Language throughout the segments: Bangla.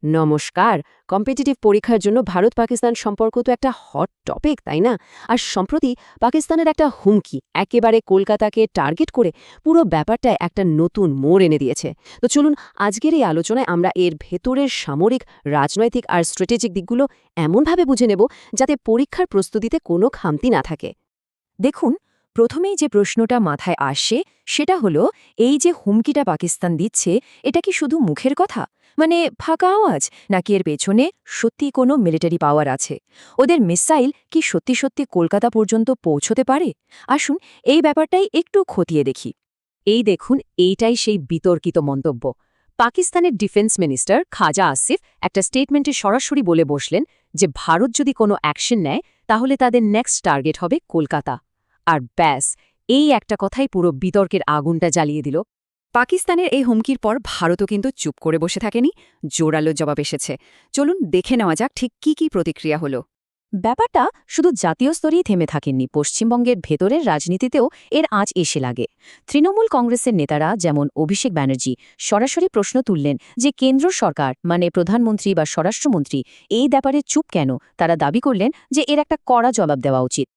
নমস্কার। কম্পিটিটিভ পরীক্ষার জন্য ভারত পাকিস্তান সম্পর্ক তো একটা হট টপিক, তাই না? আর সম্প্রতি পাকিস্তানের একটা হুমকি একেবারে কলকাতাকে টার্গেট করে পুরো ব্যাপারটায় একটা নতুন মোড় এনে দিয়েছে। তো চলুন আজকের এই আলোচনায় আমরা এর ভেতরের সামরিক, রাজনৈতিক আর স্ট্র্যাটেজিক দিকগুলো এমনভাবে বুঝে নেব যাতে পরীক্ষার প্রস্তুতিতে কোনো খামতি না থাকে। দেখুন, প্রথমেই যে প্রশ্নটা মাথায় আসে সেটা হলো, এই যে হুমকিটা পাকিস্তান দিচ্ছে, এটা কি শুধু মুখের কথা, মানে ফাঁকা আওয়াজ, নাকি এর পেছনে সত্যি কোনো মিলিটারি পাওয়ার আছে? ওদের মিসাইল কি সত্যি সত্যি কলকাতা পর্যন্ত পৌঁছতে পারে? আসুন এই ব্যাপারটাই একটু খতিয়ে দেখি। এই দেখুন, এইটাই সেই বিতর্কিত মন্তব্য। পাকিস্তানের ডিফেন্স মিনিস্টার খাজা আসিফ একটা স্টেটমেন্টে সরাসরি বলে বসলেন যে ভারত যদি কোনো অ্যাকশন নেয় তাহলে তাদের নেক্সট টার্গেট হবে কলকাতা। আর ব্যাস, এই একটা কথাই পুরো বিতর্কের আগুনটা জ্বালিয়ে দিল। পাকিস্তানের এই হুমকির পর ভারতও কিন্তু চুপ করে বসে থাকেনি, জোরালো জবাব এসেছে। চলুন দেখে নেওয়া যাক ঠিক কি প্রতিক্রিয়া হলো। ব্যাপারটা শুধু জাতীয় স্তরেই থেমে থাকেননি, পশ্চিমবঙ্গের ভেতরের রাজনীতিতেও এর আঁচ এসে লাগে। তৃণমূল কংগ্রেসের নেতারা যেমন অভিষেক ব্যানার্জি সরাসরি প্রশ্ন তুললেন যে কেন্দ্র সরকার মানে প্রধানমন্ত্রী বা স্বরাষ্ট্রমন্ত্রী এই ব্যাপারে চুপ কেন। তারা দাবি করলেন যে এর একটা কড়া জবাব দেওয়া উচিত।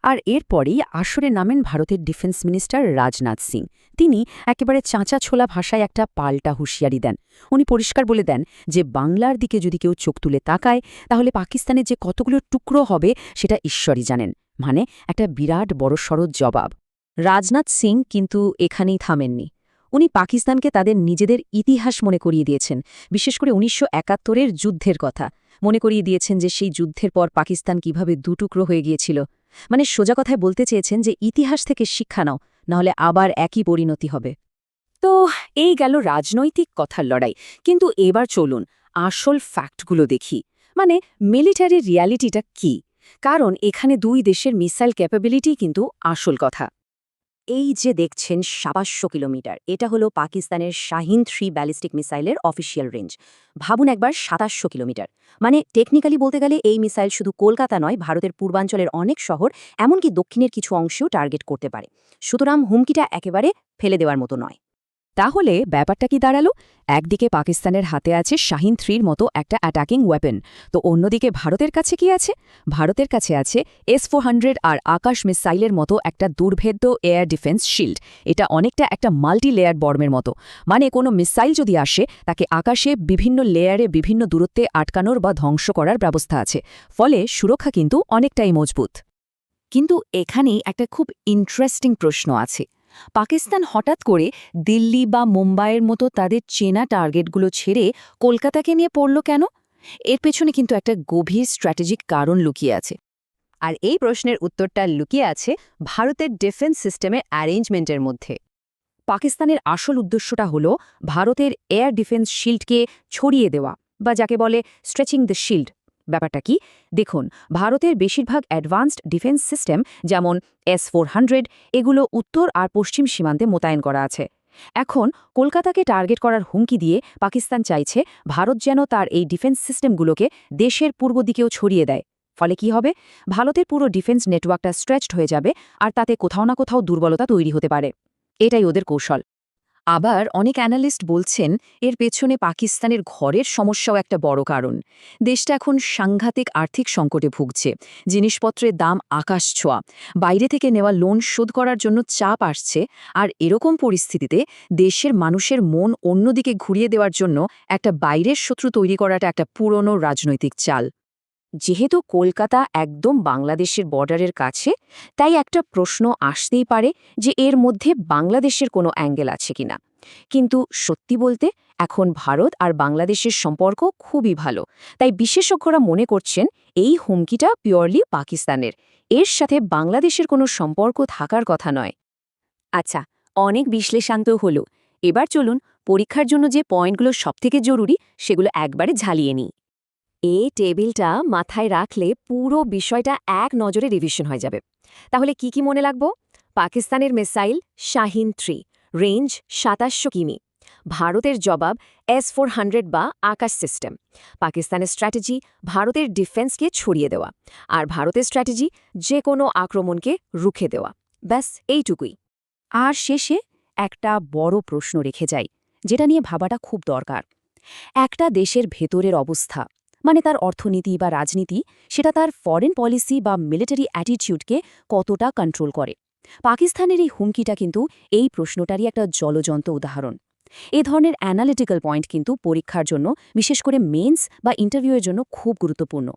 আর এরপরেই আসরে নামেন ভারতের ডিফেন্স মিনিস্টার রাজনাথ সিং। তিনি একেবারে চাঁচা ছোলা ভাষায় একটা পাল্টা হুঁশিয়ারি দেন। উনি পরিষ্কার বলে দেন যে বাংলার দিকে যদি কেউ চোখ তুলে তাকায় তাহলে পাকিস্তানের যে কতগুলো টুকরো হবে সেটা ঈশ্বরই জানেন। মানে একটা বিরাট বড়সড় জবাব। রাজনাথ সিং কিন্তু এখানেই থামেননি। উনি পাকিস্তানকে তাদের নিজেদের ইতিহাস মনে করিয়ে দিয়েছেন, বিশেষ করে ১৯৭১-এর যুদ্ধের কথা মনে করিয়ে দিয়েছেন যে সেই যুদ্ধের পর পাকিস্তান কিভাবে দুটুকরো হয়ে গিয়েছিল। মানে সোজা কথায় বলতে চেয়েছেন যে ইতিহাস থেকে শিক্ষা নাও, নাহলে আবার একই পরিণতি হবে। তো এই গেল রাজনৈতিক কথার লড়াই, কিন্তু এবার চলুন আসল ফ্যাক্টগুলো দেখি। মানে মিলিটারি রিয়ালিটিটা কি? কারণ এখানে দুই দেশের মিসাইল ক্যাপাবিলিটি কিন্তু আসল কথা। এই যে দেখছেন ৭৫০ কিলোমিটার, এটা হলো পাকিস্তানের শাহিন-3 ব্যালিস্টিক মিসাইলের অফিসিয়াল রেঞ্জ। ভাবুন একবার, ২৭০০ কিলোমিটার। মানে টেকনিক্যালি বলতে গেলে এই মিসাইল শুধু কলকাতা নয়, ভারতের পূর্বাঞ্চলের অনেক শহর, এমনকি দক্ষিণের কিছু অংশেও টার্গেট করতে পারে। সুতরাং হুমকিটা একেবারে ফেলে দেওয়ার মতো নয়। তাহলে ব্যাপারটা কি দাঁড়ালো? একদিকে পাকিস্তানের হাতে আছে শাহিন-3-র মতো একটা অ্যাটাকিং ওয়েপন, তো অন্যদিকে ভারতের কাছে কি আছে? ভারতের কাছে আছে S-400 আর আকাশ মিসাইলের মতো একটা দুর্ভেদ্য এয়ার ডিফেন্স শিল্ড। এটা অনেকটা একটা মাল্টি লেয়ার বর্মের মতো। মানে কোনো মিসাইল যদি আসে তাকে আকাশে বিভিন্ন লেয়ারে বিভিন্ন দূরত্বে আটকানোর বা ধ্বংস করার ব্যবস্থা আছে। ফলে সুরক্ষা কিন্তু অনেকটাই মজবুত। কিন্তু এখানেই একটা খুব ইন্টারেস্টিং প্রশ্ন আছে। পাকিস্তান হঠাৎ করে দিল্লি বা মুম্বাইয়ের মতো তাদের চেনা টার্গেটগুলো ছেড়ে কলকাতাকে নিয়ে পড়ল কেন? এর পেছনে কিন্তু একটা গভীর স্ট্র্যাটেজিক কারণ লুকিয়ে আছে। আর এই প্রশ্নের উত্তরটা লুকিয়ে আছে ভারতের ডিফেন্স সিস্টেমের অ্যারেঞ্জমেন্টের মধ্যে। পাকিস্তানের আসল উদ্দেশ্যটা হল ভারতের এয়ার ডিফেন্স শিল্ডকে ছড়িয়ে দেওয়া, বা যাকে বলে স্ট্রেচিং দ্য শিল্ড। ব্যাপারটা কি? দেখুন, ভারতের বেশিরভাগ অ্যাডভান্সড ডিফেন্স সিস্টেম যেমন S-400 এগুলো উত্তর আর পশ্চিম সীমান্তে মোতায়েন করা আছে। এখন কলকাতাকে টার্গেট করার হুমকি দিয়ে পাকিস্তান চাইছে ভারত যেন তার এই ডিফেন্স সিস্টেমগুলোকে দেশের পূর্ব দিকেও ছড়িয়ে দেয়। ফলে কি হবে? ভারতের পুরো ডিফেন্স নেটওয়ার্কটা স্ট্রেচড হয়ে যাবে, আর তাতে কোথাও না কোথাও দুর্বলতা তৈরি হতে পারে। এটাই ওদের কৌশল। আবার অনেক অ্যানালিস্ট বলছেন এর পেছনে পাকিস্তানের ঘরের সমস্যাও একটা বড় কারণ। দেশটা এখন সাংঘাতিক আর্থিক সংকটে ভুগছে। জিনিসপত্রের দাম আকাশ ছোঁয়া, বাইরে থেকে নেওয়া লোন শোধ করার জন্য চাপ আসছে। আর এরকম পরিস্থিতিতে দেশের মানুষের মন অন্যদিকে ঘুরিয়ে দেওয়ার জন্য একটা বাইরের শত্রু তৈরি করাটা একটা পুরনো রাজনৈতিক চাল। যেহেতু কলকাতা একদম বাংলাদেশের বর্ডারের কাছে, তাই একটা প্রশ্ন আসতেই পারে যে এর মধ্যে বাংলাদেশের কোনো অ্যাঙ্গেল আছে কিনা। কিন্তু সত্যি বলতে এখন ভারত আর বাংলাদেশের সম্পর্ক খুবই ভালো, তাই বিশেষজ্ঞরা মনে করছেন এই হুমকিটা পিওরলি পাকিস্তানের, এর সাথে বাংলাদেশের কোনো সম্পর্ক থাকার কথা নয়। আচ্ছা, অনেক বিশ্লেষান্ত হলো। এবার চলুন পরীক্ষার জন্য যে পয়েন্টগুলো সবথেকে জরুরি সেগুলো একবারে ঝালিয়ে নিই। এই টেবিলটা মাথায় রাখলে পুরো বিষয়টা এক নজরে রিভিশন হয়ে যাবে। তাহলে কি মনে রাখব? পাকিস্তানের মিসাইল শাহিন-3, রেঞ্জ ২৭০০ কিমি। ভারতের জবাব S-400 বা আকাশ সিস্টেম। পাকিস্তানের স্ট্র্যাটেজি ভারতের ডিফেন্সকে ছড়িয়ে দেওয়া, আর ভারতের স্ট্র্যাটেজি যে কোনো আক্রমণকে রুখে দেওয়া। ব্যাস এইটুকুই। আর শেষে একটা বড় প্রশ্ন রেখে যাই, যেটা নিয়ে ভাবাটা খুব দরকার। একটা দেশের ভেতরের অবস্থা মানে তার অর্থনীতি বা রাজনীতি সেটা তার ফরেন পলিসি বা মিলিটারি অ্যাটিটিউডকে কতটা কন্ট্রোল করে। পাকিস্তানের এই হুমকিটা কিন্তু এই প্রশ্নটারই একটা জ্বলজ্বন্ত উদাহরণ। এ ধরনের অ্যানালিটিক্যাল পয়েন্ট কিন্তু পরীক্ষার জন্য বিশেষ করে মেন্স বা ইন্টারভিউয়ের জন্য খুব গুরুত্বপূর্ণ।